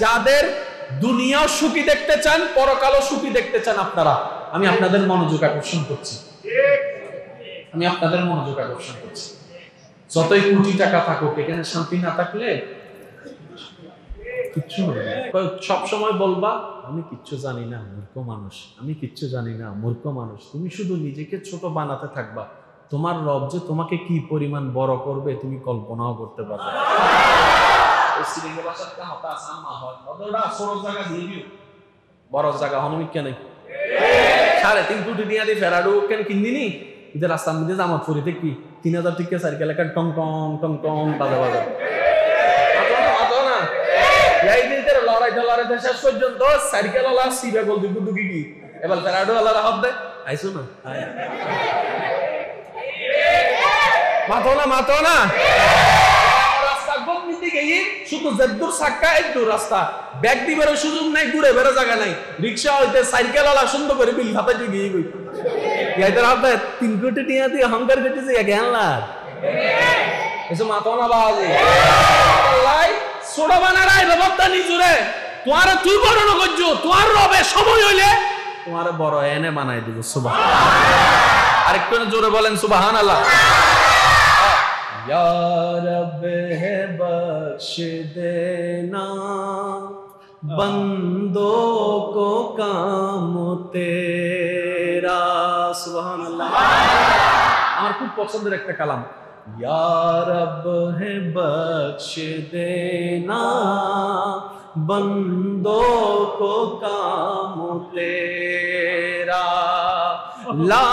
যাদের দুনিয়াও সুখী দেখতে চান, পরকালও সুখী দেখতে চান আপনারা, আমি আপনাদের মনোযোগ আকর্ষণ করছি। যতই কোটি টাকা থাকুক, এখানে শান্তি না থাকলে কিচ্ছু হবে না। সব সময় বলবা আমি কিচ্ছু জানি না, মূর্খ মানুষ, আমি কিচ্ছু জানি না, মূর্খ মানুষ। তুমি শুধু নিজেকে ছোট বানাতে থাকবা, তোমার রব যে তোমাকে কি পরিমাণ বড় করবে তুমি কল্পনাও করতে পারবে না। বড় জায়গা হনমিক কেন 3.5 কোটি দিয়া দিয়ে ফেরাডু কেন কিনিনি ইদের রাস্তার মধ্যে জামাত পরিতে কি 3000 টিকা সাইকেল একটা টং টং টং টং বাজা বাজা না এই দিনের লড়াইতে শেষ পর্যন্ত সাইকেল ওলা সিবে বল দুকি কি এবার ফেরাডু ওলা রাহব দে আইসো না মাতো না রাস্তা গম্মি দিকে শুধু জেদ্দুর সাক্কা একদুর রাস্তা ব্যাগ দিবার সুযোগ নাই, ঘুরে বেরো জায়গা নাই, রিক্সা হইতে সাইকেল ওলা সুন্দর করে বিল হাতে গিয়ে গই ইয়াইদের হাতে 3 কোটি টিয়া দিয়ে অহংকার করতেছে জ্ঞানলা এসব মাতো না বাজে আল্লাহ ছোট বানারাই ব্যবস্থা নিজুরে তোমার তুই বড় না করছো, তোমার রবে সময় হইলে তোমার বড় এনে বানাই দিব। সুবহানাল্লাহ, আরেকটু জোরে বলেন সুবহানাল্লাহ। या रब है बख्श देना बंदों को काम तेरा। सुभान अल्लाह, আমার খুব পছন্দের একটা কালাম। या रब है बख्श देना बंदों को काम तेरा ला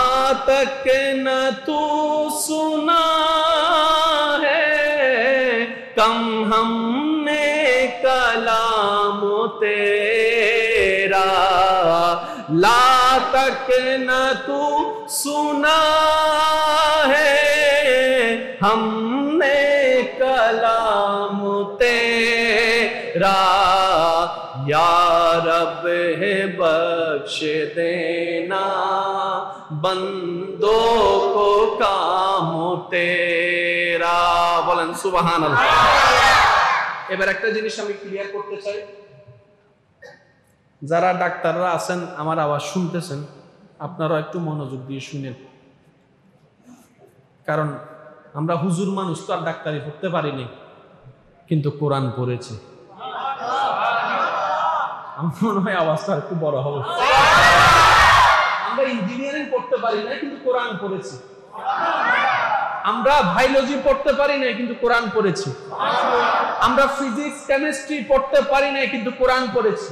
तक न तू सुना कम हमने कलाम तेरा ला तक न तू सुना है हमने कलाम तेरा या रब है बख्श देना बंदों को काम तेरा। বলেন সুবহানাল্লাহ। এবার একটা জিনিস আমি ক্লিয়ার করতে চাই, যারা ডাক্তাররা আছেন আমার আওয়াজ শুনতেছেন, আপনারা একটু মনোযোগ দিয়ে শুনেন, কারণ আমরা হুজুর মানুষ তো আর ডাক্তারি পড়তে পারিনি, কিন্তু কোরআন পড়েছি। আমার মনে হয় আওয়াজটা একটু বড় হবে। আমরা ইঞ্জিনিয়ারিং পড়তে পারি না, কিন্তু কোরআন পড়েছি। আমরা বায়োলজি পড়তে পারি না, কিন্তু কোরআন পড়েছি। আমরা ফিজিক্স কেমিস্ট্রি পড়তে পারি না, কিন্তু কোরআন পড়েছি।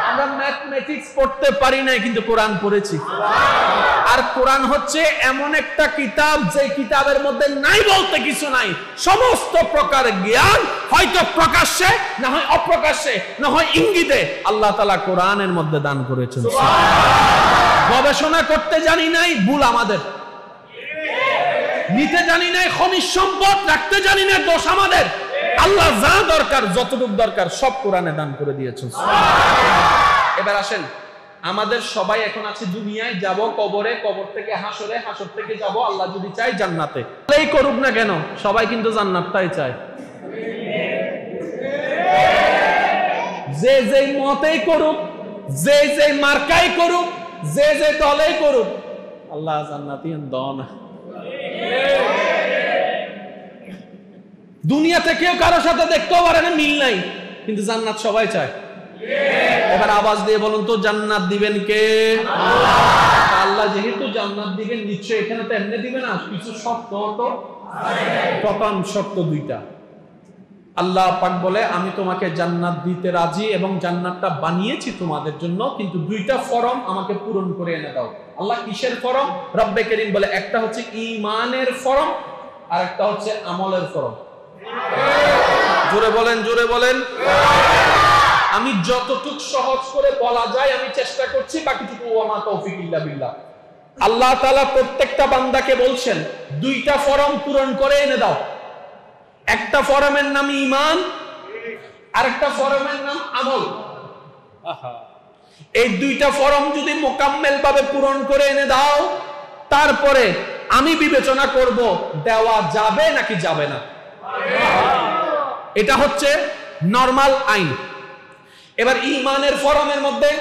আমরা ম্যাথমেটিক্স পড়তে পারি না, কিন্তু কোরআন পড়েছি। আর কোরআন হচ্ছে এমন একটা কিতাব যে কিতাবের মধ্যে নাই বলতে কিছু নাই, সমস্ত প্রকার জ্ঞান হয়তো প্রকাশ্যে না হয় অপ্রকাশ্যে না হয় ইঙ্গিতে আল্লাহ তাআলা কোরআনের মধ্যে দান করেছেন। গবেষণা করতে জানি নাই, ভুল আমাদের। নিতে জানি নাই খনিজ সম্পদ, রাখতে জানি না, দোষ আমাদের। আল্লাহ যা দরকার, যতটুকু দরকার সব কোরআনে দান করে দিয়েছেন। এবার আসেন, আমাদের সবাই এখন আছে দুনিয়ায়, যাব কবরে, কবর থেকে হাসরে, হাসর থেকে যাব আল্লাহ যদি চায় জান্নাতে। এই করুক না কেন, সবাই কিন্তু জান্নাতটাই চায়। যে যে মতেই করুক, যে যে মার্কাই করুক, যে যে দলেই করুক, আল্লাহ জান্নাতি দাও না। দুনিয়াতে কেউ কারোর সাথে দেখতেও পারে না, মিল নাই, কিন্তু জান্নাত সবাই চায়। এবার আওয়াজ দিয়ে বলুন তো, জান্নাত দিবেন কে? আল্লাহ যেহেতু জান্নাত দিবেন, নিশ্চয়ই এখানে তো এমনি দিবে না, কিছু শর্ত তো। প্রথম শর্ত 2টা। আল্লাহ পাক বলে আমি তোমাকে জান্নাত দিতে রাজি এবং জান্নাতটা বানিয়েছি তোমাদের জন্য, কিন্তু 2টা ফরম আমাকে পূরণ করে এনে দাও। আল্লাহ কিসের ফরম? রব্বে করিম বলে একটা হচ্ছে ঈমানের ফরম, আর একটা হচ্ছে আমলের ফরম। জোরে বলেন, জোরে বলেন। আমি যতটুকু সহজ করে বলা যায় আমি চেষ্টা করছি, বাকিটুকু ওয়া মা তৌফিক ইল্লা বিল্লাহ। আল্লাহ তাআলা প্রত্যেকটা বান্দাকে বলছেন 2টা ফরম পূরণ করে এনে দাও। একটা ফরমের নাম ঈমান, আর একটা ফরমের নাম আমল। এই 2টা ফরম যদি মোকাম্মেল ভাবে পূরণ করে এনে দাও, তারপরে আমি বিবেচনা করব দেওয়া যাবে নাকি যাবে না। এটা হচ্ছে নরমাল আইন। এবার ঈমানের ফরমের মধ্যে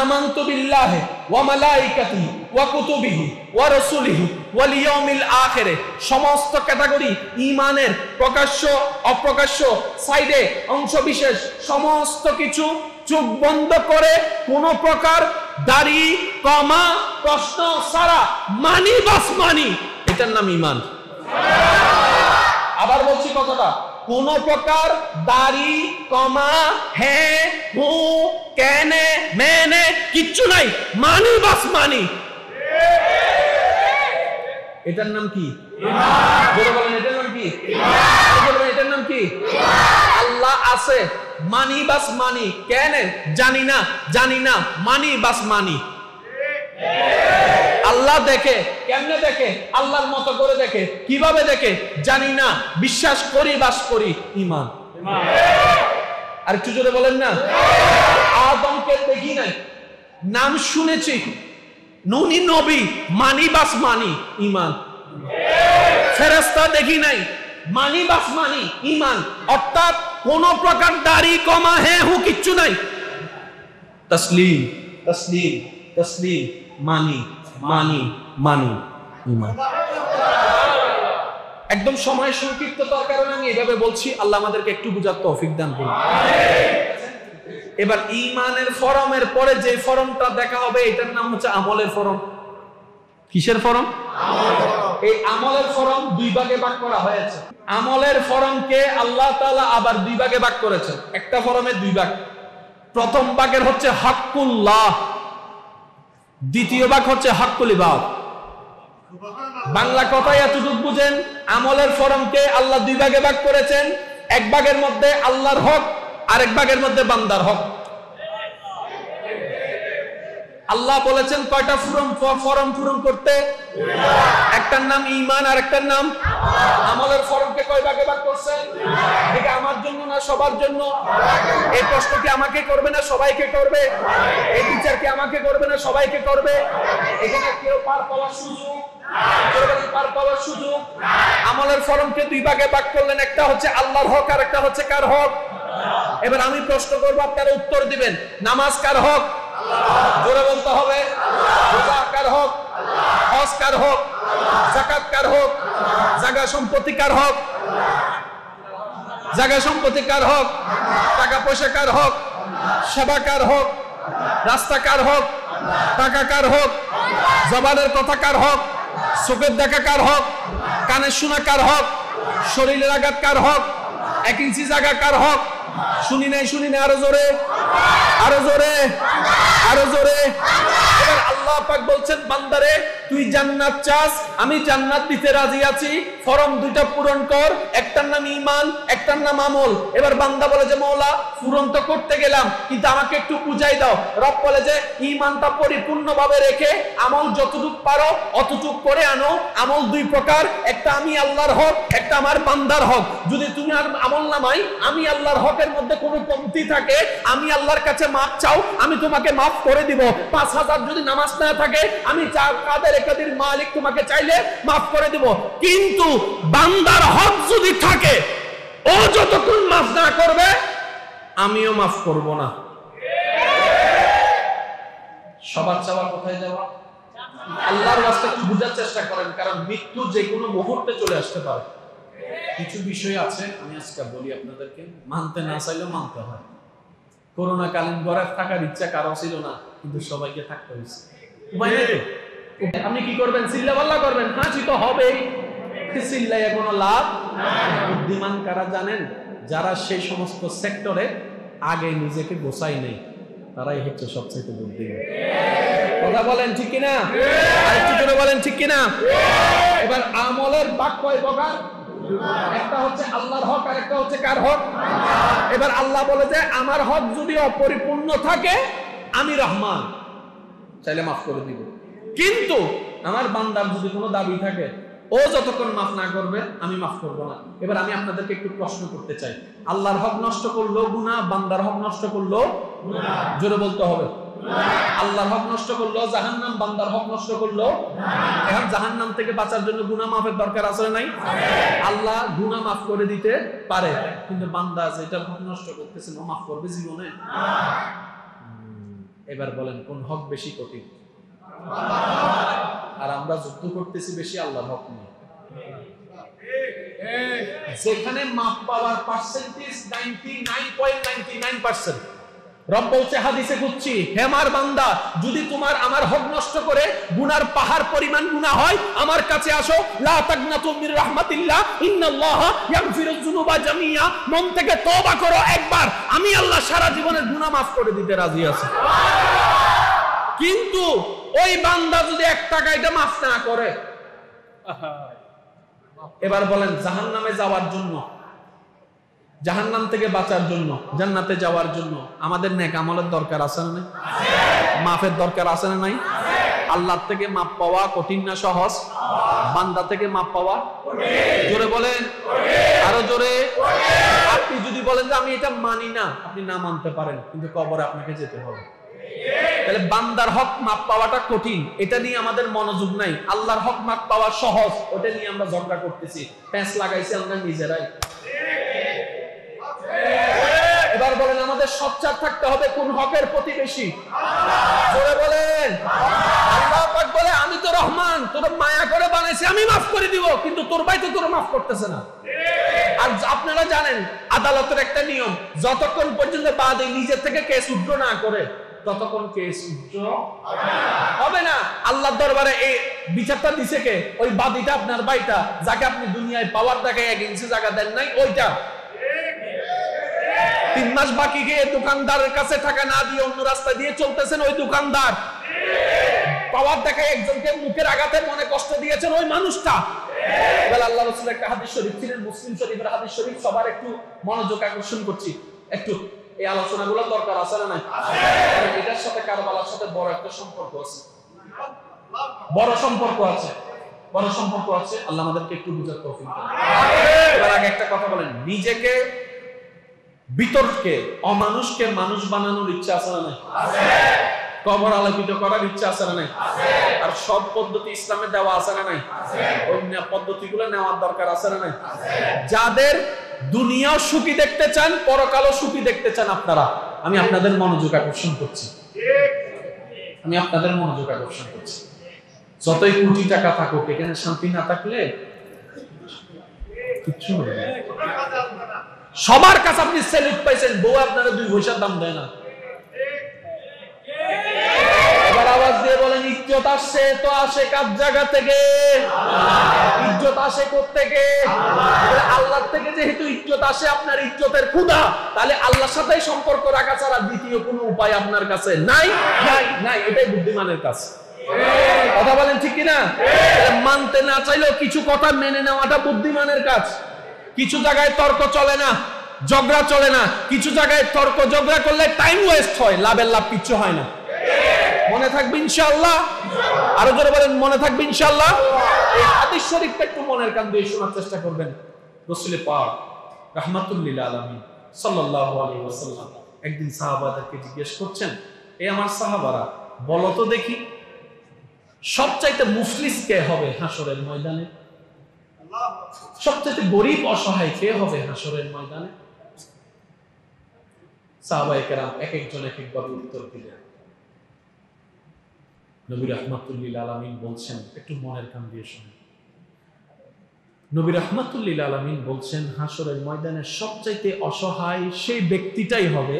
আমানতু বিল্লাহি ওয়া মালাইকাতিহি ওয়া কুতুবিহি ওয়া রাসূলিহি ওয়াল ইয়াউমিল আখির, সমস্ত ক্যাটাগরি ঈমানের প্রকাশ্য অপ্রকাশ্য সাইডে অংশবিশেষ সমস্ত কিছু চোখ বন্ধ করে কোন প্রকার দাড়ি কমা প্রশ্ন ছাড়া মানি বাস মানি, এটার নাম ঈমান। আবার বলছি কথাটা, কোন প্রকার দাড়ি কমা হ্যাঁ হু কেনে মেনে কিচ্ছু নাই, মানি বাস মানি, এটার নাম কি? বলেন এটার নাম কি? এটার নাম কি? আল্লাহ আছে, মানি বাস মানি, কেন জানি না, জানি না, মানি বাস মানি। আল্লাহ দেখে, কেমনে দেখে? আল্লাহর মতো করে দেখে। কিভাবে দেখে? জানি না, বিশ্বাস করি বাস করি, ঈমান। আর একটু জোরে বলেন না। আদমকে দেখি নাই, নাম শুনেছি, নুনি নবী, মানি বাস মানি, ঈমান। ফেরেশতা দেখি নাই, মানি বাস মানি, ঈমান। অর্থাৎ কোন প্রকার দাড়ি কমা হ্যাঁ হু কিচ্ছু নাই, তসলিম তসলিম তসলিম, মানি মানি মানি, ঈমান। একদম সময় সংক্ষিপ্ততার কারণে আমি এভাবে বলছি, আল্লাহ আমাদেরকে একটু বুঝার তৌফিক দান করুন। এবার ঈমানের ফরমের পরে যে ফরমটা দেখা হবে এটার নাম হচ্ছে আমলের ফরম। কিসের ফরম? এই আমলের ফরম দুই ভাগে ভাগ করা হয়েছে। আমলের ফরমকে আল্লাহ তাআলা আবার দুই ভাগে ভাগ করেছেন। একটা ফরমের দুই ভাগ। প্রথম ভাগের হচ্ছে হকুল্লাহ, দ্বিতীয় ভাগ হচ্ছে হকুল ইবাদ। বাংলা কথায় এতটুকু বুঝেন, আমলের ফরমকে আল্লাহ দুই ভাগে ভাগ করেছেন। এক ভাগের মধ্যে আল্লাহর হক, আরেক ভাগের মধ্যে বান্দার হক। আল্লাহ বলেছেন কয়টা ফরম পূরণ করতে? একটার নাম ঈমান আর একটার নাম আমলের ফরমকে কয় ভাগে ভাগ করছেন? এটা আমার জন্য না সবার জন্য? এই প্রশ্ন কি আমাকে করবে না সবাইকে করবে? এই বিচার কি আমাকে করবে না সবাইকে করবে? এখানে কেউ পার পাওয়ার সুযোগ, পার পাওয়ার সুযোগ। আমলের ফরমকে দুই ভাগে ভাগ করলেন, একটা হচ্ছে আল্লাহর হক আর একটা হচ্ছে কার হক? এবার আমি প্রশ্ন করবো, আপনারা উত্তর দিবেন। নামাজ কার হক? জোরে বলতে হবে। রোজা কার হক? হজ কার হক? যাকাত কার হক? জায়গা সম্পত্তি কার হক? জায়গা সম্পত্তি কার হক? টাকা পয়সা কার হক? সেবা কার হক? রাস্তা কার হক? টাকা কার হক? জবানের কথা কার হক? চোখের দেখা কার হক? কানের শোনা কার হক? শরীরের আঘাত কার হক? 1 ইঞ্চি জায়গা কার হক? শুনি নাই, আরো জোরে, আরো জোরে, আরো জোরে। এবার আল্লাহ পাক বলছেন, বান্দারে তুই জান্নাত চাস, আমি জান্নাত দিতে রাজি আছি, ফরম দুইটা পূরণ কর। একটার নাম ঈমান, একটার নাম আমল। এবার বান্দা বলে যে মওলা পূরণ তো করতে গেলাম, কিন্তু আমাকে একটু বুঝাই দাও। রব বলে যে ঈমানটা পরিপূর্ণভাবে রেখে আমল যতটুকু পারো অতটুকু করে আনো। আমল দুই প্রকার, একটা আমি আল্লাহর হক, একটা আমার বান্দার হক। যদি তুমি আর আমল নামাই আমি আল্লাহর হকের মধ্যে কোনো কমতি থাকে, আমি আল্লাহর কাছে মাফ চাও, আমি তোমাকে মাফ করে দিব। 5000 যদি নামাজ না থাকে, আমি কাদের একাদির মালিক, তোমাকে চাইলে মাফ করে দিব। কিন্তু বান্দার হক যদি থাকে, ও যতক্ষণ মাফ না করবে আমিও মাফ করব না। সবার চাওয়া কোথায় যাওয়া? আল্লাহর রাস্তা একটু বুঝার চেষ্টা করেন, কারণ মৃত্যু যে কোনো মুহূর্তে চলে আসতে পারে। কিছু বিষয় আছে আমি আজকে বলি আপনাদেরকে, মানতে না চাইলেও মানতে হয়। করোনা কালীন ঘরে থাকার ইচ্ছা কারো ছিল না, কিন্তু সবাইকে থাকতে হয়েছে। আপনি কি করবেন? চিল্লাপাল্লা করবেন? হাসি তো হবেই, চিল্লাইয়া কোনো লাভ। বুদ্ধিমান কারা জানেন? যারা সেই সমস্ত সেক্টরে আগে নিজেকে গোছাই নেই, তারাই হচ্ছে সবচেয়ে বুদ্ধিমান। কথা বলেন ঠিক কিনা? আরেকটু জোরে বলেন ঠিক কিনা? এবার আমলের ভাগ কয় প্রকার? একটা হচ্ছে আল্লাহর হক আর একটা হচ্ছে কার হক? এবার আল্লাহ বলে যে আমার হক যদি অপরিপূর্ণ থাকে আমি রহমান, চাইলে মাফ করে দিব। কিন্তু আমার বান্দার যদি কোনো দাবি থাকে, ও যতক্ষণ মাফ না করবে আমি মাফ করব না। এবার আমি আপনাদেরকে একটু প্রশ্ন করতে চাই, আল্লাহর হক নষ্ট করলো গুনাহ, বান্দার হক নষ্ট করলো গুনাহ, জোরে বলতে হবে। আল্লাহর হক নষ্ট করলো, জাহান্নাম বান্দার হক নষ্ট করলো। এখন জাহান্নাম থেকে বাঁচার জন্য গুনাহ মাফের দরকার আছে না নাই? আল্লাহ গুনাহ মাফ করে দিতে পারে, কিন্তু বান্দা যেটা হক নষ্ট করতেছে ও মাফ করবে জীবনে? এবার বলেন কোন হক বেশি কঠিন? আর আমরা যুদ্ধ করতেছি বেশি আল্লাহর হক নিয়ে। যেখানে মাফ পাওয়ার পার্সেন্টেজ 99.99%। রব বলছে হাদিসে কুদসি, হে আমার বান্দা, যদি তোমার আমার হক নষ্ট করে গুনার পাহাড় পরিমাণ গুনাহ হয়, আমার কাছে আসো, লা তাকনাতু মির রাহমাতিল্লাহ, ইন্নাল্লাহা ইয়াগফিরুয যুনুবা জামিআ। মন থেকে তওবা করো একবার, আমি আল্লাহ সারা জীবনের গুনাহ মাফ করে দিতে রাজি আছি। কিন্তু ওই বান্দা যদি 1 টাকা এটা মাফ না করে, এবার বলেন জাহান্নামে যাওয়ার জন্য, জাহান্নাম থেকে বাঁচার জন্য, জান্নাতে যাওয়ার জন্য আমাদের নেক আমলের দরকার আছে না নাই? মাফের দরকার আছে না নাই? আল্লাহ থেকে মাপ পাওয়া কঠিন না সহজ? বান্দা থেকে মাপ পাওয়া জোরে বলেন, আরো জোরে। আপনি যদি বলেন যে আমি এটা মানি না, আপনি না মানতে পারেন, কিন্তু কবরে আপনাকে যেতে হবে। তাহলে বান্দার হক মাপ পাওয়াটা কঠিন, এটা নিয়ে আমাদের মনোযোগ নাই। আল্লাহর হক মাপ পাওয়া সহজ, ওটা নিয়ে আমরা ঝগড়া করতেছি, প্যাঁচ লাগাইছি আমরা নিজেরাই। এবার বলেন আমাদের সোচ্চার থাকতে হবে কোন হকের প্রতিবেশী? জোরে বলেন। আল্লাহ পাক বলে আমি তো রহমান, তোর মায়া করে বানাইছি, আমি মাফ করে দিব, কিন্তু তোর ভাই তো তোর মাফ করতেছে না। আর আপনারা জানেন আদালতের একটা নিয়ম, যতক্ষণ পর্যন্ত বাদী নিজের থেকে কেস উঠ্র না করে ততক্ষণ কেস উঠ্র হবে না। আল্লাহর দরবারে এই বিচারটা দিছে কে? ওই বাদীটা, আপনার ভাইটা, যাকে আপনি দুনিয়ায় পাওয়ার দেখায় 1 ইঞ্চি জায়গা দেন নাই, ওইটা। 3 মাস বাকি গিয়ে দোকানদারের কাছে টাকা না দিয়ে অন্য রাস্তা দিয়ে চলতেছেন, ওই দোকানদার। পাওয়ার দেখায় একজনকে মুখের আঘাতে মনে কষ্ট দিয়েছেন, ওই মানুষটা। এবার আল্লাহ রাসূল একটা হাদিস শরীফ ছিলেন, মুসলিম শরীফের হাদিস শরীফ, সবার একটু মনোযোগ আকর্ষণ করছি। একটু এই আলোচনাগুলো দরকার আছে না নাই? এটার সাথে কারবালার সাথে বড় একটা সম্পর্ক আছে, বড় সম্পর্ক আছে, বড় সম্পর্ক আছে। আল্লাহ আমাদেরকে একটু বুঝার তৌফিক দেন। এবার আগে একটা কথা বলেন, নিজেকে বিতর্কে অমানুষকে মানুষ বানানোর ইচ্ছা আছে না নাই? কবর আলোকিত করার ইচ্ছা আছে না নাই? আর সব পদ্ধতি ইসলামে দেওয়া আছে না নাই? অন্য পদ্ধতিগুলো নেওয়ার দরকার আছে না নাই? যাদের দুনিয়াও সুখী দেখতে চান, পরকালও সুখী দেখতে চান আপনারা, আমি আপনাদের মনোযোগ আকর্ষণ করছি, আমি আপনাদের মনোযোগ আকর্ষণ করছি। যতই কোটি টাকা থাকুক, এখানে শান্তি না থাকলে কিচ্ছু হবে না। সবার কাছে আপনি সেলিট পাইছেন, বউ আপনারা 2 পয়সার দাম দেয় না। এবার আওয়াজ দিয়ে বলেন ইজ্জত আসছে তো আসে কার জায়গা থেকে? ইজ্জত আসে কোত্থেকে? আল্লাহর থেকে। যেহেতু ইজ্জত আসে, আপনার ইজ্জতের ক্ষুধা, তাহলে আল্লাহর সাথেই সম্পর্ক রাখা ছাড়া দ্বিতীয় কোনো উপায় আপনার কাছে নাই, নাই, নাই। এটাই বুদ্ধিমানের কাজ। কথা বলেন ঠিক কিনা? মানতে না চাইলেও কিছু কথা মেনে নেওয়াটা বুদ্ধিমানের কাজ। কিছু জায়গায় তর্ক চলে না, ঝগড়া চলে না। কিছু জায়গায় তর্ক ঝগড়া করলে টাইম ওয়েস্ট হয়, লাভের লাভ কিচ্ছু হয় না। মনে থাকবে ইনশাআল্লাহ? আরো জোরে বলেন মনে থাকবে ইনশাআল্লাহ। এই হাদিস শরীফটা একটু মনের কান দিয়ে শোনার চেষ্টা করবেন। রাসূল পাক রাহমাতুল লিল আলামিন সাল্লাল্লাহু আলাইহি ওয়াসাল্লাম একদিন সাহাবাদেরকে জিজ্ঞেস করছেন, এই আমার সাহাবারা, বলো তো দেখি সবচাইতে মুফলিস কে হবে হাসরের ময়দানে? সবচেয়ে গরিব অসহায় কে হবে হাসরের ময়দানে? সাহাবায়ে কেরাম এক একজন এক এক ভাবে উত্তর দিলেন। নবী রাহমাতুল লিল আলামিন বলছেন, একটু মনের কান দিয়ে শুনুন। নবী রাহমাতুল লিল আলামিন বলছেন, হাসরের ময়দানে সবচাইতে অসহায় সেই ব্যক্তিটাই হবে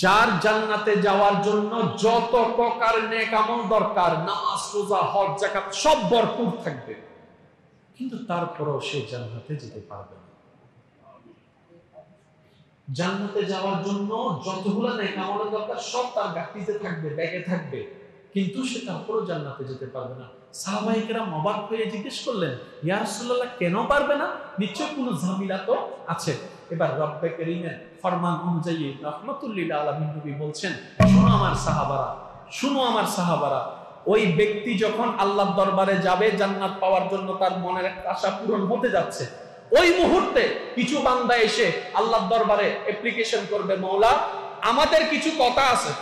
যার জান্নাতে যাওয়ার জন্য যত প্রকার নেক আমল দরকার, নামাজ, রোজা, হজ, যাকাত সব ভরপুর থাকবে, কিন্তু তারপরেও সে জান্নাতে যেতে পারবে না। জান্নাতে যাওয়ার জন্য যতগুলো নেক আমলের দরকার সব তার গাড়িতে থাকবে, ব্যাগে থাকবে, কিন্তু সে তারপরেও জান্নাতে যেতে পারবে না। সাহাবায়ে কেরাম অবাক হয়ে জিজ্ঞেস করলেন, ইয়া রাসূলুল্লাহ, কেন পারবে না? নিশ্চয় কোনো ঝামেলা তো আছে। এবার রব্বে কারীমের ফরমান অনুযায়ী রাহমাতুল লিল আলামিন নবী বলছেন, শুনো আমার সাহাবারা, শুনো আমার সাহাবারা, ওই ব্যক্তি যখন আল্লাহর দরবারে যাবে জান্নাত পাওয়ার জন্য, তার মনের একটা আশা পূরণ হতে যাচ্ছে, ওই মুহূর্তে কিছু বান্দা এসে আল্লাহর দরবারে অ্যাপ্লিকেশন করবে, মাওলা আমাদের কিছু কথা আছে,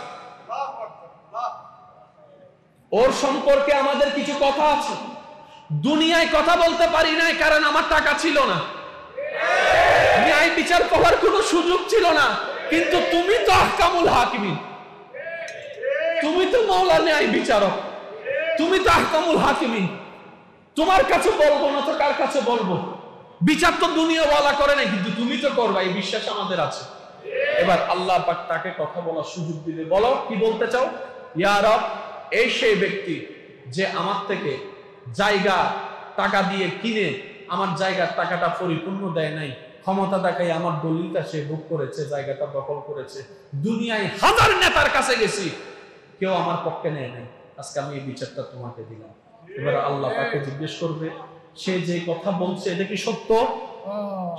ওর সম্পর্কে আমাদের কিছু কথা আছে। দুনিয়ায় কথা বলতে পারি নাই কারণ আমার টাকা ছিল না, ন্যায় বিচার করার কোনো সুযোগ ছিল না। কিন্তু তুমি তো আহকামুল হাকিমিন, তুমি তো মাওলা ন্যায় বিচারক, তুমি তো আহকামুল হাকিমিন। তোমার কাছে বলবো না তো কার কাছে বলবো? বিচার তো দুনিয়া ওয়ালা করে নাই, কিন্তু তুমি তো করবা, এই বিশ্বাস আমাদের আছে। এবার আল্লাহ পাক তাকে কথা বলার সুযোগ দিলে, বলো কি বলতে চাও? ইয়া রব, এই সেই ব্যক্তি যে আমার থেকে জায়গা টাকা দিয়ে কিনে আমার জায়গার টাকাটা পরিপূর্ণ দেয় নাই, ক্ষমতা দেখাই আমার দলিলটা সে ভোগ করেছে, জায়গাটা দখল করেছে। দুনিয়ায় হাজার নেতার কাছে গেছি, কেউ আমার পক্ষে নেয় নাই, আজকে আমি এই বিচারটা তোমাকে দিলাম। এবার আল্লাহ তাকে জিজ্ঞেস করবে, সে যে কথা বলছে এটা কি সত্য?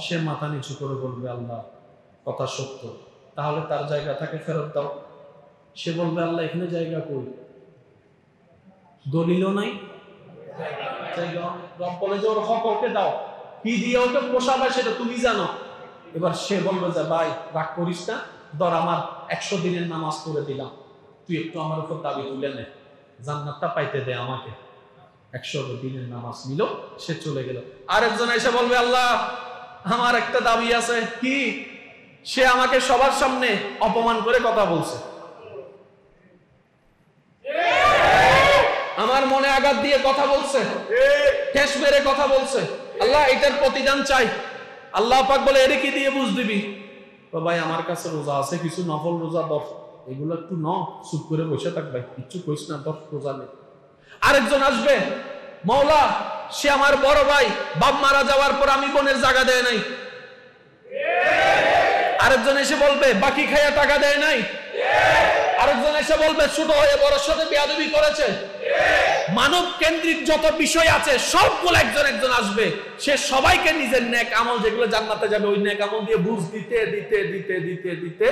সে মাথা নিচু করে বলবে আল্লাহ কথা সত্য। তাহলে তার জায়গা তাকে ফেরত দাও। সে বলবে আল্লাহ এখানে জায়গা কই, দলিলও নাই। রব বলে যে ওর হক ওকে দাও, কি দিয়ে ওকে পোষাবে সেটা তুমি জানো। এবার সে বলবে যে ভাই রাগ করিস না, ধর আমার 100 দিনের নামাজ পড়ে দিলাম, তুই একটু আমার উপর দাবি তুলে নে, জান্নাতটা পাইতে দে আমাকে। 100 দিনের নামাজ নিল, সে চলে গেল। আরেকজন এসে বলবে আল্লাহ আমার একটা দাবি আছে। কি? সে আমাকে সবার সামনে অপমান করে কথা বলছে, আমার মনে আঘাত দিয়ে কথা বলছে, ঠেস মেরে কথা বলছে। আল্লাহ এটার প্রতিদান চাই। আল্লাহ পাক বলে এর কি দিয়ে বুঝ দিবি? তো ভাই আমার কাছে রোজা আছে, কিছু নফল রোজা দর, এগুলো একটু ন, চুপ করে বসে থাক ভাই, কিচ্ছু কইস না, দর রোজা নেই। আরেকজন আসবে, মাওলা সে আমার বড় ভাই, বাপ মারা যাওয়ার পর আমি বোনের জায়গা দেয় নাই। আরেকজন এসে বলবে বাকি খাইয়া টাকা দেয় নাই। আরেকজন এসে বলবে ছোট হয়ে বড়র সাথে বেয়াদবি করেছে। মানব কেন্দ্রিক যত বিষয় আছে সবগুলো একজন একজন আসবে, সে সবাইকে নিজের নেক আমল যেগুলো জান্নাতে যাবে ওই নেক আমল দিয়ে বুঝ দিতে দিতে দিতে দিতে দিতে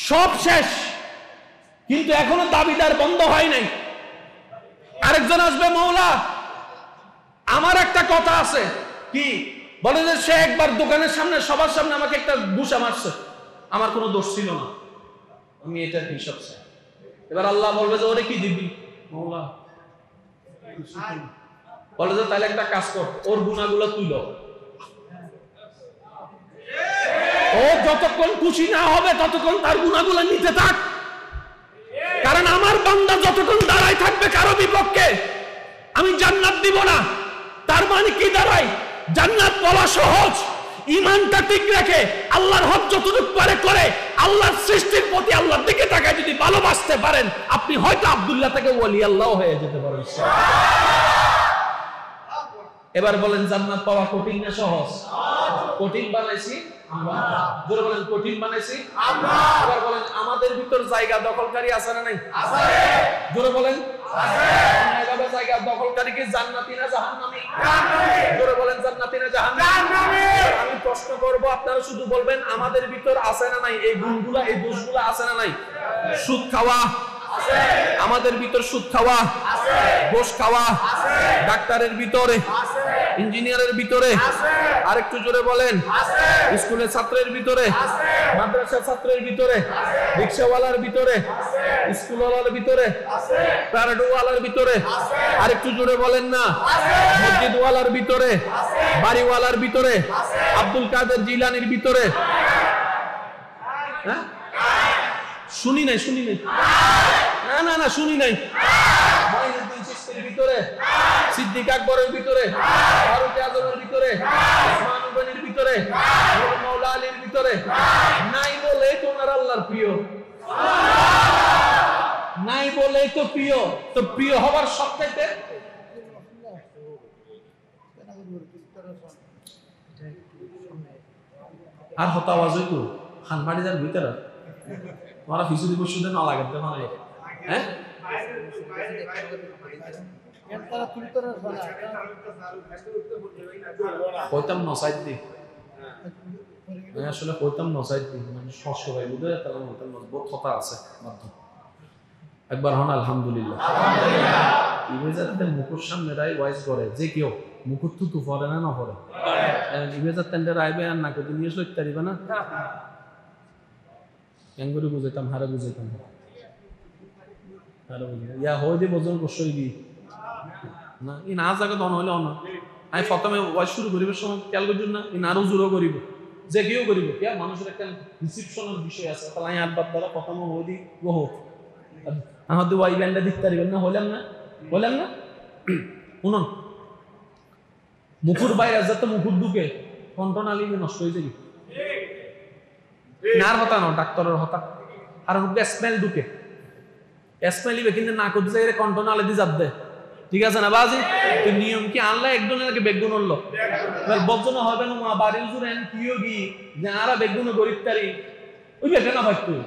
সব শেষ, কিন্তু এখনো দাবিদার বন্ধ হয় নাই। আরেকজন আসবে, মাওলা আমার একটা কথা আছে। কি? বলে যে সে একবার দোকানের সামনে সবার সামনে আমাকে একটা ঘুষা মারছে, আমার কোনো দোষ ছিল না, আমি এটা হিসাব চাই। এবার আল্লাহ বলবে যে ওরে কি দিবি? মাওলা বলে যে তাহলে একটা কাজ কর, ওর গুনাহগুলো তুইল, ও যতক্ষণ খুশি না হবে ততক্ষণ তার গুনাহগুলো নিতে থাক। কারণ আমার বান্দা যতক্ষণ দাঁড়ায় থাকবে কারো বিপক্ষে আমি জান্নাত দিব না। তার মানে কি দাঁড়ায়? জান্নাত পাওয়া সহজ, ঈমানটা ঠিক রেখে আল্লাহর হক যতটুকু পারে করে আল্লাহর সৃষ্টির প্রতি আল্লাহর দিকে তাকায় যদি ভালোবাসতে পারেন, আপনি হয়তো আব্দুল্লাহ থেকে ওলি আল্লাহ হয়ে যেতে পারেন। এবার বলেন জান্নাত পাওয়া কঠিন না সহজ? কঠিন বানাইছি আমরা। জোরে বলেন কঠিন বানাইছি আমরা। এবার বলেন আমাদের ভিতর জায়গা দখলকারী আছে না নাই? আছে। জোরে বলেন আছে। এভাবে জায়গা দখলকারী কি জান্নাতি না জাহান্নামী? জান্নাতি। জোরে বলেন জান্নাতি না জাহান্নামী? জান্নাতি। আমি প্রশ্ন করব, আপনারা শুধু বলবেন আমাদের ভিতর আছে না নাই, এই গুণগুলা এই দোষগুলা আছে না নাই? সুদ খাওয়া আছে, আমাদের ভিতর সুদ খাওয়া আছে, ঘুষ খাওয়া আছে, ডাক্তারের ভিতরে আছে, ইঞ্জিনিয়ারের ভিতরে আছে, আরেকটু জোরে বলেন আছে, স্কুলের ছাত্রের ভিতরে আছে, মাদ্রাসার ছাত্রের ভিতরে আছে, রিকশাওয়ালার ভিতরে আছে, স্কুলওয়ালার ভিতরে আছে, প্যারাডোওয়ালার ভিতরে আছে, আরেকটু জোরে বলেন না আছে, মসজিদওয়ালার ভিতরে আছে, বাড়িওয়ালার ভিতরে আছে, আব্দুল কাদের জিলানির ভিতরে। হ্যাঁ শুনি নাই, শুনি নাই, না না না শুনি নাই। মঈনুদ্দিন চিশতির ভিতরে, সিদ্দিক আকবরের ভিতরে, ফারুক আজমের ভিতরে, ওসমান গনির ভিতরে, মাওলা আলীর ভিতরে নাই বলে তো ওনার আল্লাহর প্রিয়, নাই বলে তো প্রিয়। তো প্রিয় হবার সবচাইতে আর হতা আওয়াজ হইতো খানবাড়ি যার ভিতরে তোমারা ফিসুরি বসুদে না লাগাতে পারে। হ্যাঁ কইতাম নসাইদ দি, আমি আসলে কইতাম নসাইদ দি, মানে ষষ্ঠ ভাই বুঝে তাহলে কইতাম বহুত কথা আছে মাধ্যম। একবার হন আলহামদুলিল্লাহ। ইবেজাতে মুখের সামনে রাই ওয়াইজ করে যে কেউ মুখুর তুতু পড়ে না না পড়ে, ইবেজার তেন্ডে রাইবে আর না কত নিয়ে সইতে পারিবে না। এঙ্গুরি বুঝাইতাম হারে বুঝাইতাম ইয়া হয়ে দিয়ে বোঝার বসই গিয়ে না ই না জায়গা দন হইলে না আমি প্রথমে ওয়াজ শুরু করিবার সময় খেয়াল করছেন না ই আরো জোরও করিব যে কেউ করিব ইয়া মানুষের একটা রিসিপশনের বিষয় আছে তাহলে আমি আট বাদ দ্বারা প্রথমে হয়ে দিই ওহ আমাদের ওয়াই ব্যান্ডে দিতে পারিবেন না হইলাম না শুনুন মুখুর বাইরে যাতে মুখুর ঢুকে কণ্ঠনালী নষ্ট হয়ে যাবে নার হতা না ডাক্তারের হতা আর মুখে স্মেল ঢুকে স্মেলিবে কিন্তু না করতে যাই কণ্ঠনালী দিয়ে যাবে ঠিক আছে না বাজি তুই নিয়ম কি আনলে একজনের বেগুন হলো এবার বজ্জন হবে না মা বাড়ির জুড়েন কিও কি যারা বেগুন গরিব তারি ওই বেটে না ভাই তুই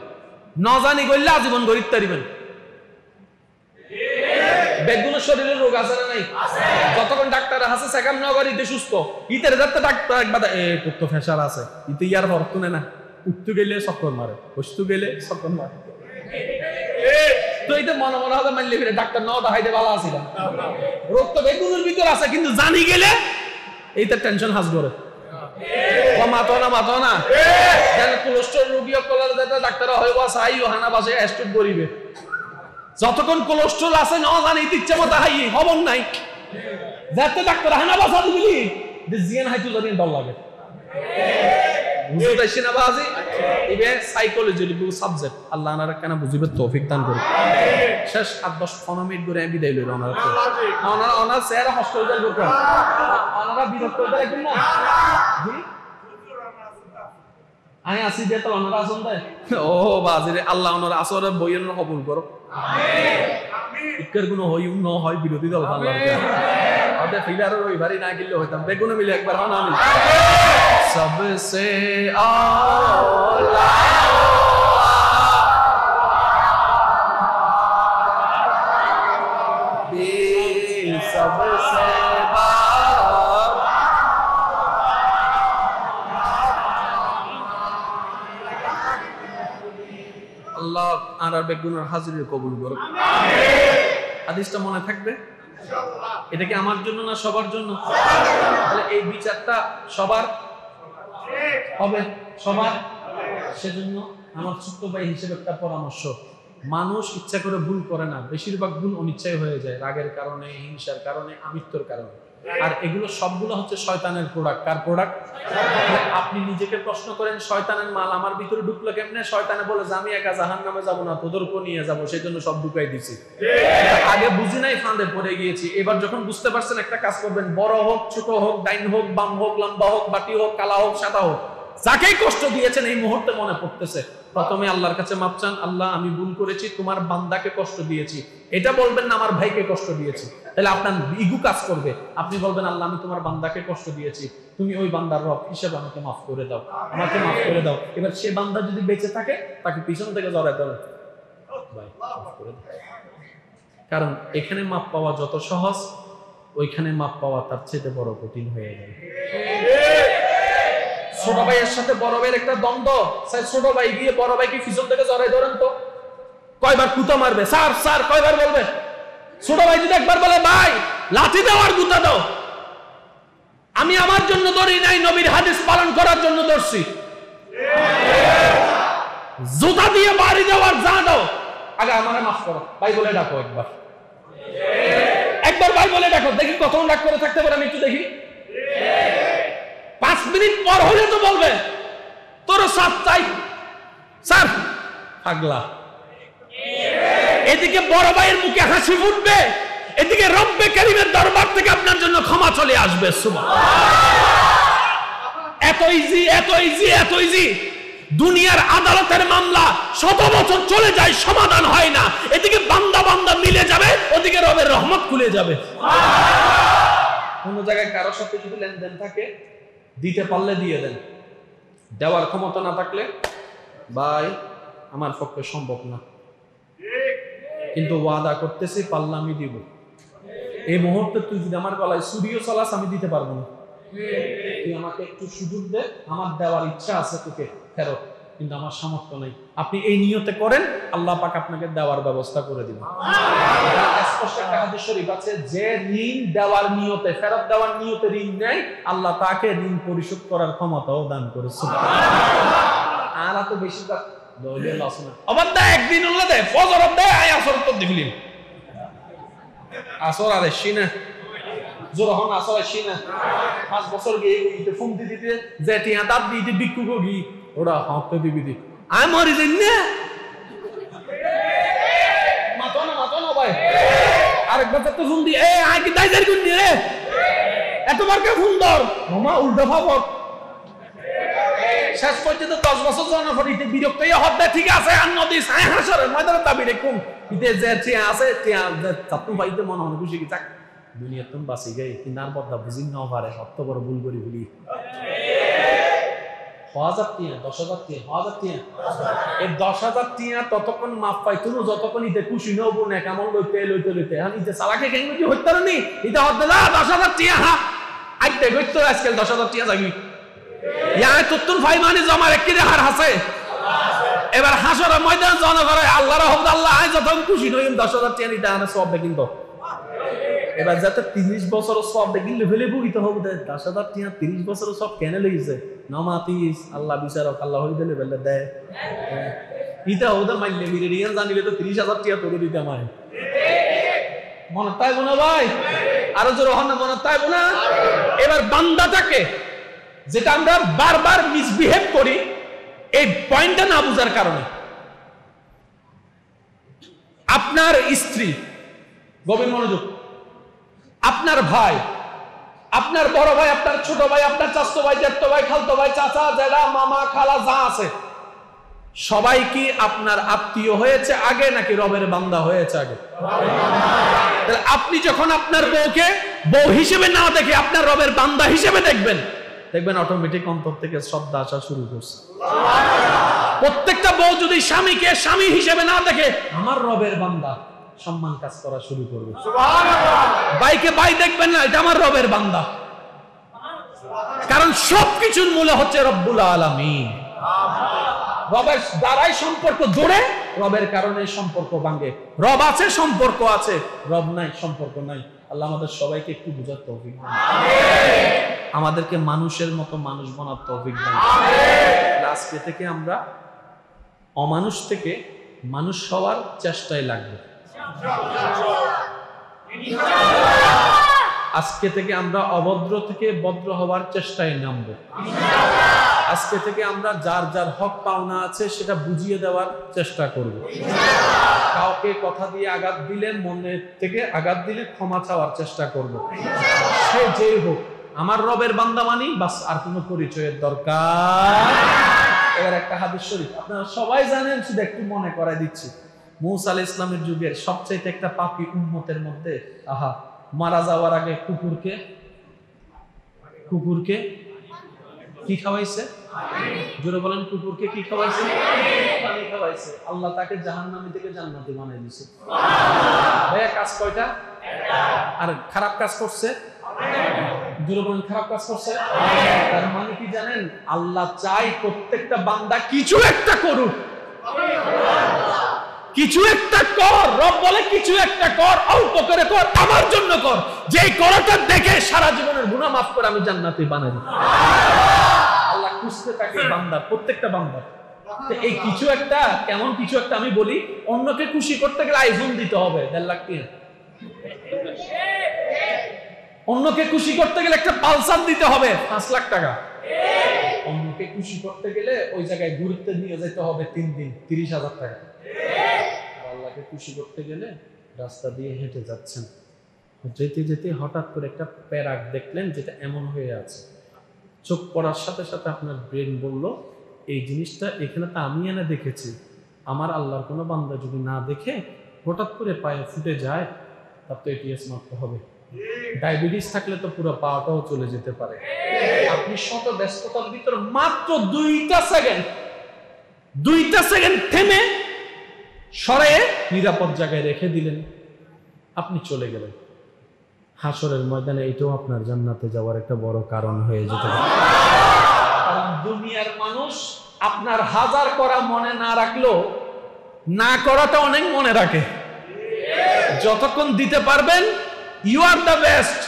ন জানি করলে আজীবন গরিব তারিবেন বেগুনের শরীরে রোগ আছে না নাই যতক্ষণ ডাক্তার আছে সেকাম নগরীতে সুস্থ ইতের যাতে ডাক্তার একবার কুত্ত ফেসার আছে ইতে ইয়ার বর্ত না উঠতে গেলে চক্কর মারে বসতে গেলে চক্কর মারে তো এইটা মনে মনে হবে মানলে ফিরে ডাক্তার নটা হাইতে ভালো আছিল রোগ তো বেগুনের ভিতর আছে কিন্তু জানি গেলে এইটা টেনশন হাস করে মাতো না কোলেস্ট্রল রোগী কলার ডাক্তার হইব চাইও হানা বাসে স্ট্রোক করিবে যতক্ষণ কোলেস্ট্রল আছে না জানি ইচ্ছা মতো হাই খবর নাই যাতে ডাক্তার হানা বাসা দিবি যে জিয়ান হাইতু জানি ডর লাগে বুঝতে পারছি না বাজি ইবে সাইকোলজি লিবু সাবজেক্ট আল্লাহ আনারা কেন বুঝিবে তৌফিক দান করে শেষ 8-10 মিনিট করে আমি বিদায় লইল ওনারা স্যার হস্টেল যাই করতে ওনারা বিরক্ত হতে রাখবেন না জি আমি আসি দিয়ে তো ওনারা আসুন দেয় ও বাজি রে আল্লাহ ওনারা আসরে বইয়ের কবুল করো আমিন ইকের গুণ হই ন হয় বিরোধী দল ভালো লাগে আদে ফিলার ওই ভারী না গিলে হইতাম বেগুনে মিলে একবার হন আমি सबसे आला सबसे আল্লাহ আর বেগুনের হাজির কবুল করুক হাদিসটা মনে থাকবে এটা কি আমার জন্য না সবার জন্য তাহলে এই বিচারটা সবার হবে সবার সেজন্য আমার ছোট্ট ভাই হিসেবে একটা পরামর্শ মানুষ ইচ্ছা করে ভুল করে না বেশিরভাগ ভুল অনিচ্ছায় হয়ে যায় রাগের কারণে হিংসার কারণে আমৃত্যুর কারণে আর এগুলো সবগুলো হচ্ছে শয়তানের প্রোডাক্ট কার প্রোডাক্ট আপনি নিজেকে প্রশ্ন করেন শয়তানের মাল আমার ভিতরে ঢুকলো কেমনে শয়তানে বলে যে আমি একা জাহান্নামে যাব না তোদেরকেও নিয়ে যাব সেজন্য সব ঢুকাই দিছি আগে বুঝি নাই ফাঁদে পড়ে গিয়েছি এবার যখন বুঝতে পারছেন একটা কাজ করবেন বড় হোক ছোট হোক ডাইন হোক বাম হোক লম্বা হোক বাটি হোক কালা হোক সাদা হোক যাকেই কষ্ট দিয়েছেন এই মুহূর্তে মনে পড়তেছে প্রথমে আল্লাহর কাছে মাপ চান আল্লাহ আমি ভুল করেছি তোমার বান্দাকে কষ্ট দিয়েছি এটা বলবেন না আমার ভাইকে কষ্ট দিয়েছি তাহলে আপনার ইগু কাজ করবে আপনি বলবেন আল্লাহ আমি তোমার বান্দাকে কষ্ট দিয়েছি তুমি ওই বান্দার রব হিসেবে আমাকে মাফ করে দাও এবার সে বান্দা যদি বেঁচে থাকে তাকে পিছন থেকে জড়ায় দেবেন ভাই মাফ করে দাও কারণ এখানে মাপ পাওয়া যত সহজ ওইখানে মাপ পাওয়া তার চেয়ে বড় কঠিন হয়ে যায় ছোট ভাইয়ের সাথে বড় ভাইয়ের একটা দ্বন্দ্ব ছোট ভাই গিয়ে বড় ভাইকে পিছন থেকে জড়াই ধরেন তো কয়বার কুতা মারবে স্যার কয়বার বলবে ছোট ভাই যদি একবার বলে ভাই লাঠি দাও আর গুতা দাও আমি আমার জন্য ধরি নাই নবীর হাদিস পালন করার জন্য ধরছি জুতা দিয়ে বাড়ি দেওয়ার যা দাও আগে আমারে মাফ করো ভাই বলে ডাকো একবার ভাই বলে ডাকো দেখি কতক্ষণ ডাক করে থাকতে পারে আমি একটু দেখি 5 মিনিট পর হলে তো বলবে তোর সাথ চাই স্যার পাগলা এদিকে বড় ভাইয়ের মুখে হাসি ফুটবে এদিকে রব্বে কারীমের দরবার থেকে আপনার জন্য ক্ষমা চলে আসবে সুবহানাল্লাহ এত ইজি দুনিয়ার আদালতের মামলা 100 বছর চলে যায় সমাধান হয় না এদিকে বান্দা মিলে যাবে ওদিকে রবের রহমত খুলে যাবে কোন জায়গায় কারো সাথে যদি লেনদেন থাকে দিতে পারলে দিয়ে দেন দেওয়ার ক্ষমতা না থাকলে ভাই আমার পক্ষে সম্ভব না কিন্তু ওয়াদা করতেছি পারলে আমি দিব এই মুহূর্তে তুই যদি আমার গলায় ছুরিও চালাস আমি দিতে পারবো না তুই আমাকে একটু সুযোগ দে আমার দেওয়ার ইচ্ছা আছে তোকে ফেরত কিন্তু আমার সামর্থ্য নেই আপনি এই নিয়তে করেন আল্লাহ পাক আপনাকে দেওয়ার ব্যবস্থা করে দিবেন স্পষ্ট একটা হাদিস শরীফ আছে যে ঋণ দেওয়ার নিয়তে ফেরত দেওয়ার নিয়তে ঋণ নেয় আল্লাহ তাকে ঋণ পরিশোধ করার ক্ষমতাও দান করে সুবহানাল্লাহ আর তো বেশিরভাগ দৌড়ে লস না আবার দে একদিন হলে দে ফজর দে আই আসর তো দিফিলিম আসর আর এসিনা যখন আসর এসিনা 5 বছর গিয়ে ইতে ফোন দিতে যেটি দাঁত দিতে বিক্কু গি ওরা হাতে দিবি দি আই মরি যাই না মাতো না ভাই আরেকবার তো ফোন দি এ আই কি দাইজার কোন রে এতবার কে ফোন দর মামা উল্টা ভাবত শেষ পর্যন্ত 10 বছর জনের পর ইতে বিরক্ত হয়ে হদ্দা ঠিক আছে আর নদী সাই হাসরের ময়দানে দাবি রেখুম ইতে যে আছে চাতু ভাইতে মনে মনে খুশি কি থাক দুনিয়া তুমি বাঁচি গই কিনার বদলা বুঝি না পারে সত্য বড় ভুল করি বলি 1000 টিয়া 10000 টিয়া 1000 টিয়া এই 10000 টিয়া ততক্ষণ মাপ পাইতো না যতক্ষণ ইতে খুশি নব না কেমন লইতে এখন ইতে সালাকে কেন কি হইতো না নি ইতে হদ্দা 10000 টিয়া হ্যাঁ আইতে গইতো আজকাল 10000 টিয়া যাবি ইয়া তুতুন ভাই মানে জমা রেখে দেখার হাসে এবার হাসরের ময়দান জন করে আল্লাহর হুকুম আল্লাহ আই যতক্ষণ খুশি নই 10000 টিয়া নিতে আনা সব কিন্তু এবার যাতে 30 বছর সব দেখি লেভেলে বুঝিতে হবে 10,000 টিয়া 30 বছর সব কেন লইছে নমাতিস আল্লাহ বিচারক আল্লাহ হই দিলে বেলে দেয় ইটা ওদা মাইলে মিরিয়ান জানিলে তো 30,000 টিয়া তোরে দিতে আমায় মনে তাই বনা ভাই আরো জোর হন না মনে তাই বনা এবার বান্দাটাকে যেটা আমরা বারবার মিসবিহেভ করি এই পয়েন্টটা না বুঝার কারণে আপনার স্ত্রী গভীর মনোযোগ আপনার ভাই আপনার বড় ভাই আপনার ছোট ভাই আপনার চাচতো ভাই জ্যাঠতো ভাই খালতো ভাই চাচা জেঠা মামা খালা যা আছে সবাই কি আপনার আত্মীয় হয়েছে আগে নাকি রবের বান্দা হয়েছে আগে তাহলে আপনি যখন আপনার বউকে বউ হিসেবে না দেখে আপনার রবের বান্দা হিসেবে দেখবেন অটোমেটিক অন্তর থেকে শ্রদ্ধা আসা শুরু করছে প্রত্যেকটা বউ যদি স্বামীকে স্বামী হিসেবে না দেখে আমার রবের বান্দা সম্মান কাজ করা শুরু করবে ভাইকে ভাই দেখবেন না এটা আমার রবের বান্দা কারণ সবকিছুর মূলে হচ্ছে রব্বুল আলামিন রবের দ্বারাই সম্পর্ক জোড়ে রবের কারণে সম্পর্ক ভাঙে রব আছে সম্পর্ক আছে রব নাই সম্পর্ক নাই আল্লাহ আমাদের সবাইকে একটু বুঝার তৌফিক দান আমাদেরকে মানুষের মতো মানুষ বানার তৌফিক দান আজকে থেকে আমরা অমানুষ থেকে মানুষ হওয়ার চেষ্টায় লাগবে আজকে থেকে আমরা অভদ্র থেকে ভদ্র হওয়ার চেষ্টায় নামবো আজকে থেকে আমরা যার যার হক পাওনা আছে সেটা বুঝিয়ে দেওয়ার চেষ্টা করব কাউকে কথা দিয়ে আঘাত দিলে মনে থেকে আঘাত দিলে ক্ষমা চাওয়ার চেষ্টা করব সে যেই হোক আমার রবের বান্দা মানি বাস আর কোনো পরিচয়ের দরকার এবার একটা হাদিস শরীফ আপনারা সবাই জানেন শুধু একটু মনে করাই দিচ্ছি মুসা আলাইহিস সালামের যুগের সবচেয়ে একটা পাপী উম্মতের মধ্যে মারা যাওয়ার আগে কুকুরকে কি খাওয়াইছে জোরে বলেন কুকুরকে কি খাওয়াইছে পানি খাওয়াইছে আল্লাহ তাকে জাহান্নামী থেকে জান্নাতি বানাই দিয়েছে ভাইয়া কাজ কয়টা আর খারাপ কাজ করছে জোরে বলেন খারাপ কাজ করছে তার মানে কি জানেন আল্লাহ চাই প্রত্যেকটা বান্দা কিছু একটা করুক কিছু একটা কর রব বলে কিছু একটা কর অল্প করে কর আমার জন্য কর যেই করাটা দেখে সারা জীবনের গুনাহ মাফ করে আমি জান্নাতি বানাই দিই আল্লাহ খুশি থাকে বান্দা প্রত্যেকটা বান্দা এই কিছু একটা কেমন কিছু একটা আমি বলি অন্যকে খুশি করতে গেলে আইফোন দিতে হবে 1.5 লাখ টাকা অন্যকে খুশি করতে গেলে একটা পালসার দিতে হবে 5 লাখ টাকা অন্যকে খুশি করতে গেলে ওই জায়গায় ঘুরতে নিয়ে যেতে হবে 3 দিন 30,000 টাকা আল্লাহকে খুশি করতে গেলে রাস্তা দিয়ে হেঁটে যাচ্ছেন যেতে যেতে হঠাৎ করে একটা প্যারাক দেখলেন যেটা এমন হয়ে আছে চোখ পড়ার সাথে সাথে আপনার ব্রেন বলল এই জিনিসটা এখানে তো আমি এনে দেখেছি আমার আল্লাহর কোনো বান্দা যদি না দেখে হঠাৎ করে পায়ে ফুটে যায় তার তো এটিএস মারতে হবে ডায়াবেটিস থাকলে তো পুরো পাওয়াটাও চলে যেতে পারে আপনি শত ব্যস্ততার ভিতর মাত্র 2টা সেকেন্ড থেমে সরে নিরাপদ জায়গায় রেখে দিলেন আপনি চলে গেলেন হাসরের ময়দানে এটাও আপনার জান্নাতে যাওয়ার একটা বড় কারণ হয়ে যেতে পারে কারণ দুনিয়ার মানুষ আপনার হাজার করা মনে না রাখলেও না করাটা অনেক মনে রাখে যতক্ষণ দিতে পারবেন ইউ আর দ্য বেস্ট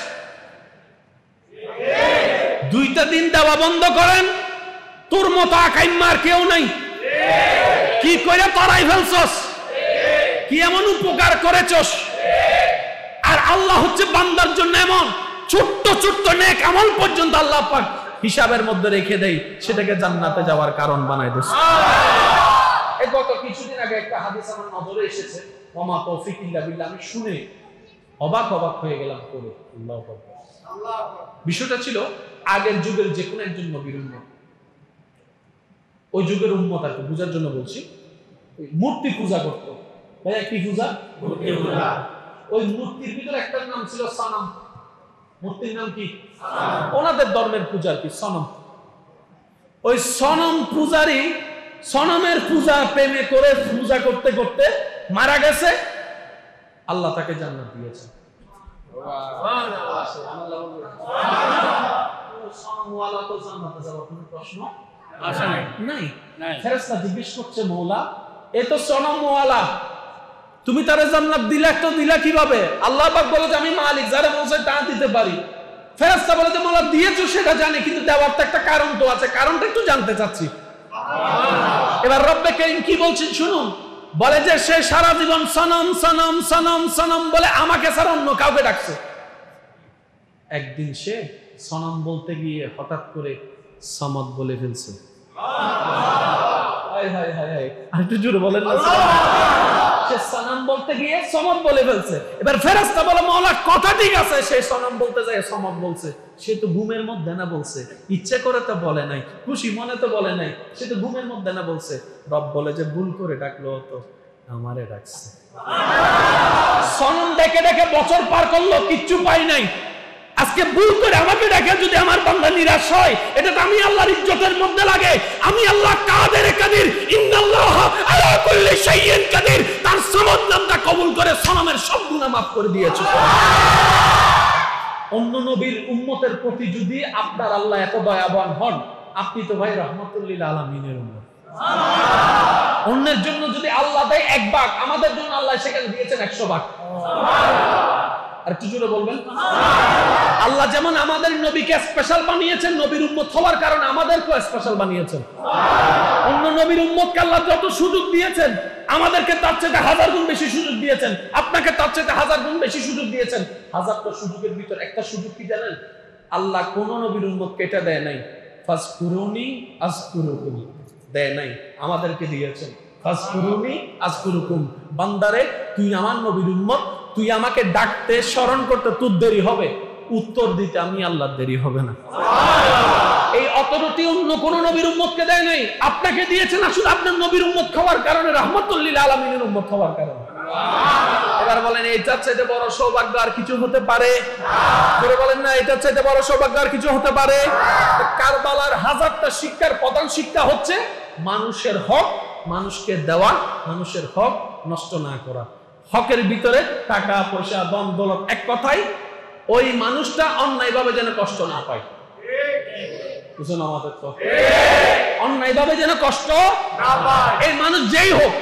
2টা দিন দেওয়া বন্ধ করেন তোর মতো আকাইমার কেউ নাই কি করে তারাই ফেলছস, কি এমন উপকার করেছস। আর আল্লাহ হচ্ছে বান্দার জন্য এমন ছোট্ট ছোট্ট নেক আমল পর্যন্ত আল্লাহ পাক হিসাবের মধ্যে রেখে দেয়, সেটাকে জান্নাতে যাওয়ার কারণ বানায় দিয়েছে। এই গত কিছুদিন আগে একটা হাদিস আমার নজরে এসেছে, ওমা তৌফিক ইল্লা বিল্লাহ, আমি শুনে অবাক হয়ে গেলাম পড়ে। আল্লাহু আকবার। বিষয়টা ছিল আগের যুগের যে কোনো একজন নবীর উম্মত, ওই যুগের উম্মত আর কি বুঝার জন্য বলছি, মূর্তি পূজা করতো। ভাই কি পূজা? মূর্তি পূজা। ওই মূর্তির ভিতরে একটা নাম ছিল সনম। মূর্তির নাম কি? ওনাদের ধর্মের পূজার কি সনম। ওই সনম পূজারি সনমের পূজা প্রেমে করে পূজা করতে করতে মারা গেছে, আল্লাহ তাকে জান্নাত দিয়েছে। সনমওয়ালা তো জান্নাতে যাওয়ার কোনো প্রশ্ন আসে নাই। ফেরেশতা জিজ্ঞেস করছে, মওলা এ তো সনমওয়ালা, তুমি তারে জান্নাত দিলা, তো দিলা কিভাবে? আল্লাহ পাক বলে যে আমি মালিক, যারা বলছে তা দিতে পারি। ফেরেশতা বলে যে মওলা দিয়েছো সেটা জানি, কিন্তু দেওয়ার তো একটা কারণ তো আছে, কারণটা একটু জানতে চাচ্ছি। এবার রব্বে কারীম কি বলছেন শুনুন, বলে যে সে সারা জীবন সনম সনম সনম সনম বলে আমাকে ছাড়া অন্য কাউকে ডাকছে। একদিন সে সনম বলতে গিয়ে হঠাৎ করে সমদ বলে ফেলছে। হায় হায় হায় হায়, আর একটু জোরে বলেন না। সে সনম বলতে গিয়ে সমদ বলে ফেলছে। এবার ফেরেশতা বলে মওলা কথা ঠিক আছে, সে সনম বলতে যায় সমদ বলছে। সে তো ঘুমের মধ্যে না বলছে, ইচ্ছে করে তো বলে নাই, খুশি মনে তো বলে নাই, সে তো ঘুমের মধ্যে না বলছে। রব বলে যে ভুল করে ডাকলো, তো আমারে ডাকছে। সনম ডেকে ডেকে বছর পার করলো, কিচ্ছু পাই নাই, আজকে ভুল করে আমাকে ডাকে যদি আমার বান্দা নিরাশ হয়, এটা তো আমি আল্লাহর ইজ্জতের মধ্যে লাগে। আমি আল্লাহ কাদের কাদির, ইন্নাল্লাহ আলা কুল্লি শাইইন কাদির, তার সমদ নামটা কবুল করে সনমের সব গুনাহ মাফ করে দিয়েছে। অন্য নবীর উম্মতের প্রতি যদি আপনার আল্লাহ এত দয়াবান হন, আপনি তো ভাই রাহমাতুল লিল আলামিনের উম্মত। অন্যের জন্য যদি আল্লাহ দেয় 1 ভাগ, আমাদের জন্য আল্লাহ সেখানে দিয়েছেন 100 ভাগ। আর একটু জোরে বলবেন। আল্লাহ যেমন আমাদের নবীকে স্পেশাল বানিয়েছেন, নবীর উম্মত হওয়ার কারণে আমাদেরকেও স্পেশাল বানিয়েছেন। অন্য নবীর উম্মতকে আল্লাহ যত সুযোগ দিয়েছেন, আমাদেরকে তার চেয়ে 1000 গুণ বেশি সুযোগ দিয়েছেন, আপনাকে তার চেয়ে 1000 গুণ বেশি সুযোগ দিয়েছেন। 1000টা সুযোগের ভিতর একটা সুযোগ কি জানেন? আল্লাহ কোন নবীর উম্মতকে এটা দেয় নাই, ফাজকুরুনি আযকুরুকুম দেয় নাই, আমাদেরকে দিয়েছেন ফাজকুরুনি আযকুরুকুম। বান্দারে তুই আমার নবীর উম্মত, তুই আমাকে ডাকতে স্মরণ করতে তোর দেরি হবে, উত্তর দিতে আমি আল্লাহর দেরি হবে না। এই অতরতি অন্য কোন নবীর উম্মতকে দেয় নাই, আপনাকে দিয়েছেন আসলে আপনার নবীর উম্মত হওয়ার কারণে, রাহমাতুল লিল আলামিনের উম্মত হওয়ার কারণে। এবার বলেন এটার চাইতে বড় সৌভাগ্য আর কিছু হতে পারে? করে বলেন না এটার চাইতে বড় সৌভাগ্য আর কিছু হতে পারে? কারবালার 1000টা শিক্ষার প্রধান শিক্ষা হচ্ছে মানুষের হক মানুষকে দেওয়া, মানুষের হক নষ্ট না করা। হকের ভিতরে টাকা পয়সা ধন দৌলত, এক কথাই ওই মানুষটা অন্যায়ভাবে যেন কষ্ট না পায়। বুঝুন আমাদের তো অন্যায়ভাবে যেন কষ্ট না পায়। এই মানুষ যেই হোক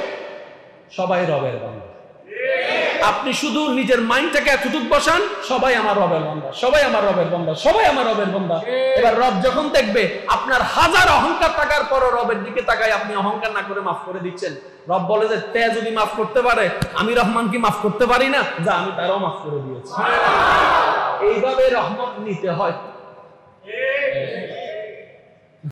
সবাই রবের বান্দা। আপনি শুধু নিজের মাইন্ডটাকে এতটুকু বসান, সবাই আমার রবের বান্দা, সবাই আমার রবের বান্দা, সবাই আমার রবের বান্দা। এবার রব যখন দেখবে আপনার 1000 অহংকার থাকার পরও রবের দিকে তাকায় আপনি অহংকার না করে মাফ করে দিচ্ছেন, রব বলে যে তে যদি মাফ করতে পারে আমি রহমান কি মাফ করতে পারি না? যা আমি তারও মাফ করে দিয়েছি। এইভাবে রহমত নিতে হয়।